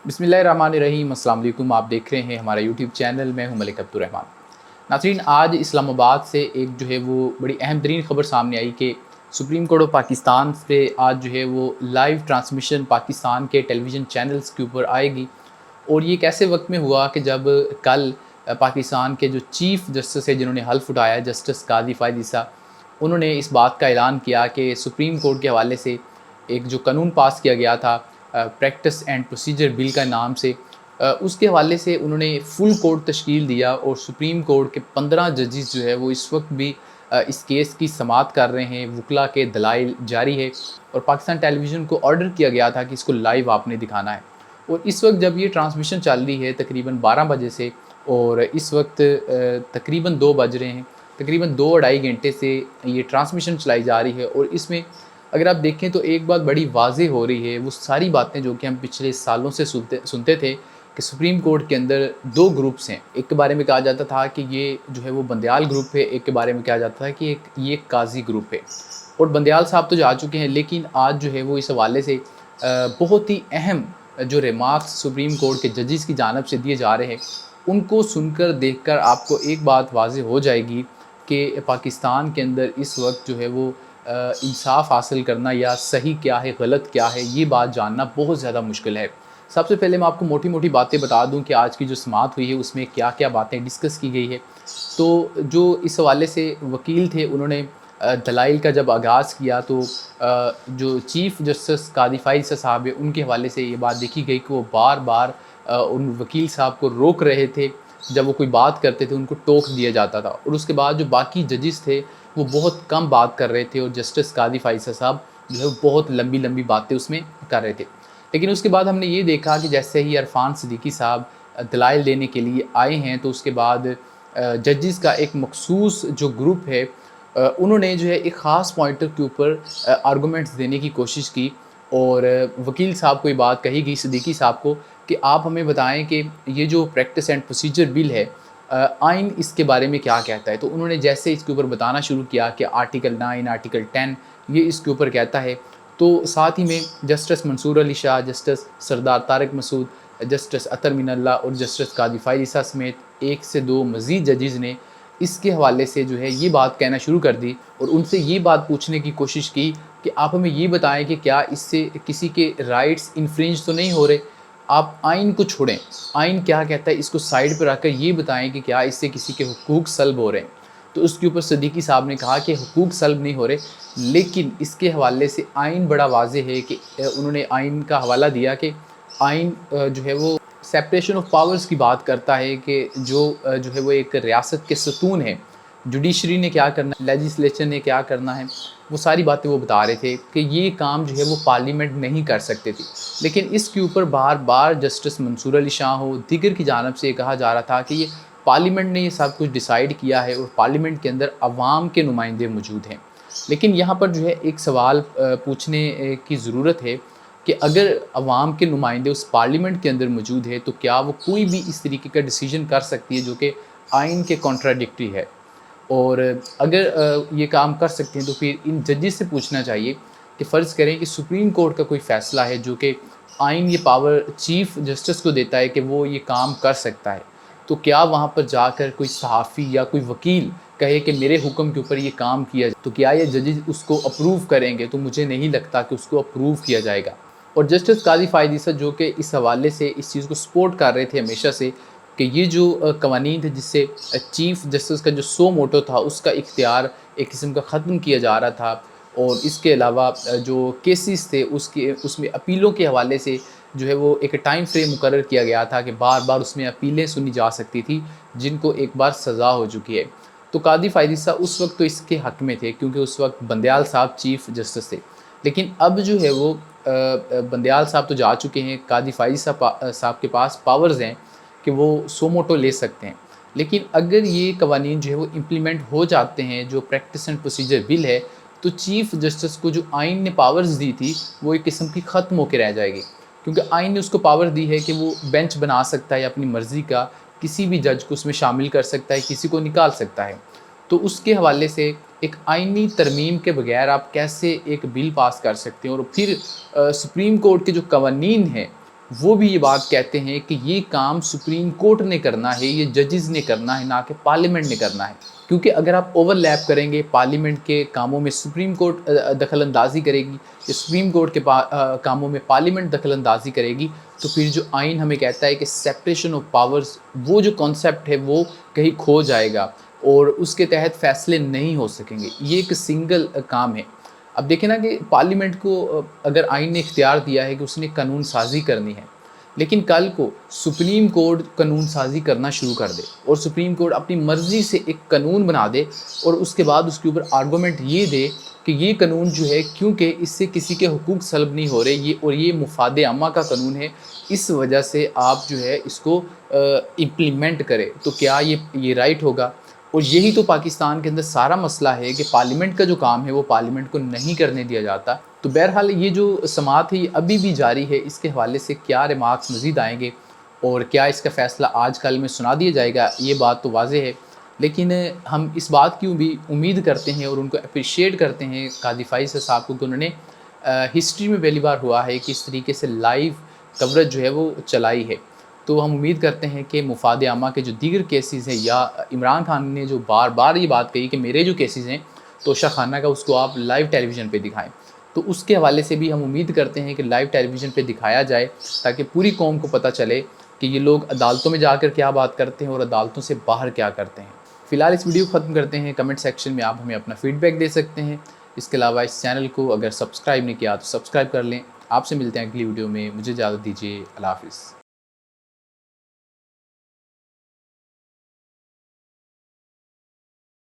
बिस्मिल्लाहिर्रहमानिर्रहीम। अस्सलाम वालेकुम। आप देख रहे हैं हमारा यूट्यूब चैनल। मैं हूं मलिक अब्दुर्रहमान। नाज़रीन, आज इस्लामाबाद से एक जो है वो बड़ी अहम तरीन ख़बर सामने आई कि सुप्रीम कोर्ट ऑफ पाकिस्तान से आज जो है वो लाइव ट्रांसमिशन पाकिस्तान के टेलीविज़न चैनल्स के ऊपर आएगी। और ये कैसे वक्त में हुआ कि जब कल पाकिस्तान के जो चीफ़ जस्टिस है जिन्होंने हल्फ़ उठाया, जस्टिस काज़ी फ़ायद ईसा, उन्होंने इस बात का ऐलान किया कि सुप्रीम कोर्ट के हवाले से एक जो कानून पास किया गया था प्रैक्टिस एंड प्रोसीजर बिल का नाम से, उसके हवाले से उन्होंने फुल कोर्ट तश्कील दिया और सुप्रीम कोर्ट के 15 जजेस जो है वो इस वक्त भी इस केस की समाअत कर रहे हैं। वकला के दलाइल जारी है और पाकिस्तान टेलीविज़न को ऑर्डर किया गया था कि इसको लाइव आपने दिखाना है। और इस वक्त जब ये ट्रांसमिशन चल रही है तकरीबन 12 बजे से, और इस वक्त तकरीबन 2 बज रहे हैं, तकरीबन 2 ढाई घंटे से ये ट्रांसमिशन चलाई जा रही है। और इसमें अगर आप देखें तो एक बात बड़ी वाज़ेह हो रही है, वो सारी बातें जो कि हम पिछले सालों से सुनते थे कि सुप्रीम कोर्ट के अंदर 2 ग्रुप्स हैं। एक के बारे में कहा जाता था कि ये जो है वो बंदयाल ग्रुप है, एक के बारे में कहा जाता था कि ये काजी ग्रुप है। और बंदयाल साहब तो जा चुके हैं, लेकिन आज जो है वो इस हवाले से बहुत ही अहम जो रिमार्क्स सुप्रीम कोर्ट के जजेस की जानिब से दिए जा रहे हैं, उनको सुनकर देखकर आपको एक बात वाज़ेह हो जाएगी कि पाकिस्तान के अंदर इस वक्त जो है वो इंसाफ़ हासिल करना या सही क्या है गलत क्या है, ये बात जानना बहुत ज़्यादा मुश्किल है। सबसे पहले मैं आपको मोटी मोटी बातें बता दूं कि आज की जो समाअत हुई है उसमें क्या क्या बातें डिस्कस की गई है। तो जो इस हवाले से वकील थे उन्होंने दलाइल का जब आगाज़ किया तो जो चीफ़ जस्टिस कादी फ़ायद ईसा साहब है उनके हवाले से ये बात देखी गई कि वो बार बार उन वकील साहब को रोक रहे थे। जब वो कोई बात करते थे उनको टोक दिया जाता था, और उसके बाद जो बाकी जजेस थे वो बहुत कम बात कर रहे थे और जस्टिस कादी फ़ायद ईसा साहब जो है बहुत लंबी लंबी बातें उसमें कर रहे थे। लेकिन उसके बाद हमने ये देखा कि जैसे ही इरफान सिद्दीकी साहब दलाइल देने के लिए आए हैं, तो उसके बाद जजेस का एक मखसूस जो ग्रुप है उन्होंने जो है एक ख़ास पॉइंटर के ऊपर आर्गूमेंट्स देने की कोशिश की। और वकील साहब को ये बात कही गई सिद्दीकी साहब को कि आप हमें बताएं कि ये जो प्रैक्टिस एंड प्रोसीजर बिल है, आइन इसके बारे में क्या कहता है। तो उन्होंने जैसे इसके ऊपर बताना शुरू किया कि आर्टिकल 9 आर्टिकल 10 ये इसके ऊपर कहता है, तो साथ ही में जस्टिस मंसूर अली शाह, जस्टिस सरदार तारिक मसूद, जस्टिस अतर मिनल्ला और जस्टिस कादी फ़ायद ईसा समेत 1 से 2 मज़ीद जजेस ने इसके हवाले से जो है ये बात कहना शुरू कर दी और उनसे ये बात पूछने की कोशिश की कि आप हमें ये बताएं कि क्या इससे किसी के राइट्स इन्फ्रिंज तो नहीं हो रहे। आप आइन को छोड़ें, आइन क्या कहता है इसको साइड पर रखकर ये बताएं कि क्या इससे किसी के हुकूक सल्ब हो रहे हैं। तो उसके ऊपर सिद्दीकी साहब ने कहा कि हुकूक सल्ब नहीं हो रहे, लेकिन इसके हवाले से आइन बड़ा वाज़ेह है कि उन्होंने आइन का हवाला दिया कि आइन जो है वो सेपरेशन ऑफ पावर्स की बात करता है कि जो है वो एक रियासत के सतून है, जुडिशरी ने क्या करना है, लेजिस्लेचर ने क्या करना है, वो सारी बातें वो बता रहे थे कि ये काम जो है वो पार्लियामेंट नहीं कर सकते थे। लेकिन इसके ऊपर बार बार जस्टिस मंसूर अली शाह हो दीगर की जानब से कहा जा रहा था कि ये पार्लियामेंट ने ये सब कुछ डिसाइड किया है और पार्लियामेंट के अंदर अवाम के नुमाइंदे मौजूद हैं। लेकिन यहाँ पर जो है एक सवाल पूछने की ज़रूरत है कि अगर अवाम के नुमाइंदे उस पार्लियामेंट के अंदर मौजूद है तो क्या वो कोई भी इस तरीके का डिसीजन कर सकती है जो कि आइन के कॉन्ट्राडिक्टरी है। और अगर ये काम कर सकते हैं तो फिर इन जजेस से पूछना चाहिए कि फ़र्ज़ करें कि सुप्रीम कोर्ट का कोई फ़ैसला है जो कि आइन ये पावर चीफ़ जस्टिस को देता है कि वो ये काम कर सकता है, तो क्या वहाँ पर जाकर कोई सहाफ़ी या कोई वकील कहे कि मेरे हुक्म के ऊपर ये काम किया जाए, तो क्या ये जजेस उसको अप्रूव करेंगे? तो मुझे नहीं लगता कि उसको अप्रूव किया जाएगा। और जस्टिस काज़ी फ़ायद ईसा जो कि इस हवाले से इस चीज़ को सपोर्ट कर रहे थे हमेशा से कि ये जो कवानीन थे जिससे चीफ़ जस्टिस का जो सो मोटो था उसका इख्तियार एक किस्म का ख़त्म किया जा रहा था। और इसके अलावा जो केसेस थे उसमें अपीलों के हवाले से जो है वो एक टाइम फ्रेम मुकर्रर किया गया था कि बार बार उसमें अपीलें सुनी जा सकती थी जिनको एक बार सज़ा हो चुकी है। तो कादी फ़ायद ईसा उस वक्त तो इसके हक़ में थे क्योंकि उस वक्त बंदयाल साहब चीफ़ जस्टिस थे। लेकिन अब जो है वो बंदयाल साहब तो जा चुके हैं, कादी फ़ायद ईसा साहब के पास पावर्स हैं कि वो सो मोटो ले सकते हैं। लेकिन अगर ये कवानीन जो है वो इम्प्लीमेंट हो जाते हैं, जो प्रैक्टिस एंड प्रोसीजर बिल है, तो चीफ़ जस्टिस को जो आइन ने पावर्स दी थी वो एक किस्म की ख़त्म होकर रह जाएगी। क्योंकि आइन ने उसको पावर दी है कि वो बेंच बना सकता है अपनी मर्ज़ी का, किसी भी जज को उसमें शामिल कर सकता है, किसी को निकाल सकता है। तो उसके हवाले से एक आइनी तरमीम के बगैर आप कैसे एक बिल पास कर सकते हैं। और फिर सुप्रीम कोर्ट के जो कवानीन हैं وہ بھی یہ بات کہتے ہیں کہ یہ کام سپریم کورٹ نے کرنا ہے، یہ ججز نے کرنا ہے، نہ کہ پارلیمنٹ نے کرنا ہے، کیونکہ اگر آپ اوور لیپ کریں گے پارلیمنٹ کے کاموں میں سپریم کورٹ دخل اندازی کرے گی، یا سپریم کورٹ کے کاموں میں پارلیمنٹ دخل اندازی کرے گی، تو پھر جو آئین ہمیں کہتا ہے کہ سیپریشن آف پاورز، وہ جو کانسیپٹ ہے وہ کہیں کھو جائے گا اور اس کے تحت فیصلے نہیں ہو سکیں گے، یہ ایک سنگل کام ہے۔ اب دیکھیں نا کہ پارلیمنٹ کو اگر آئین نے اختیار دیا ہے کہ اس نے قانون سازی کرنی ہے، لیکن کل کو سپریم کورٹ قانون سازی کرنا شروع کر دے اور سپریم کورٹ اپنی مرضی سے ایک قانون بنا دے اور اس کے بعد اس کے اوپر آرگومنٹ یہ دے کہ یہ قانون جو ہے کیونکہ اس سے کسی کے حقوق سلب نہیں ہو رہے، یہ مفاد عامہ کا قانون ہے، اس وجہ سے آپ جو ہے اس کو امپلیمنٹ کرے، تو کیا یہ رائٹ ہوگا؟ اور یہی تو پاکستان کے اندر سارا مسئلہ ہے کہ پارلیمنٹ کا جو کام ہے وہ پارلیمنٹ کو نہیں کرنے دیا جاتا۔ تو بہرحال یہ جو سماعت ہے یہ ابھی بھی جاری ہے، اس کے حوالے سے کیا ریمارکس مزید آئیں گے اور کیا اس کا فیصلہ آج کل میں سنا دیا جائے گا، یہ بات تو واضح ہے، لیکن ہم اس بات کی بھی امید کرتے ہیں اور ان کو اپریشیٹ کرتے ہیں قاضی فائز صاحب کو کہ انہوں نے ہسٹری میں پہلی بار ہوا ہے کہ اس طریقے سے لائیو کوریج جو ہے وہ چلائی ہے۔ تو ہم امید کرتے ہیں کہ مفاد عامہ کے جو دیگر کیسز ہیں، یا عمران خان نے جو بار بار یہ بات کہی کہ میرے جو کیسز ہیں توشہ خانہ کا، اس کو آپ لائیو ٹیلی ویژن پہ دکھائیں، تو اس کے حوالے سے بھی ہم امید کرتے ہیں کہ لائیو ٹیلی ویژن پہ دکھایا جائے تاکہ پوری قوم کو پتہ چلے کہ یہ لوگ عدالتوں میں جا کر کیا بات کرتے ہیں اور عدالتوں سے باہر کیا کرتے ہیں۔ فی الحال اس ویڈیو کو ختم کرتے ہیں، کمنٹ سیکشن میں آپ ہمیں اپنا فیڈ بیک دے سکتے ہیں، اس کے علاوہ اس چینل کو اگر سبسکرائب نہیں کیا تو سبسکرائب کر لیں۔ آپ سے ملتے ہیں اگلی ویڈیو میں، مجھے اجازت دیجیے، اللہ حافظ۔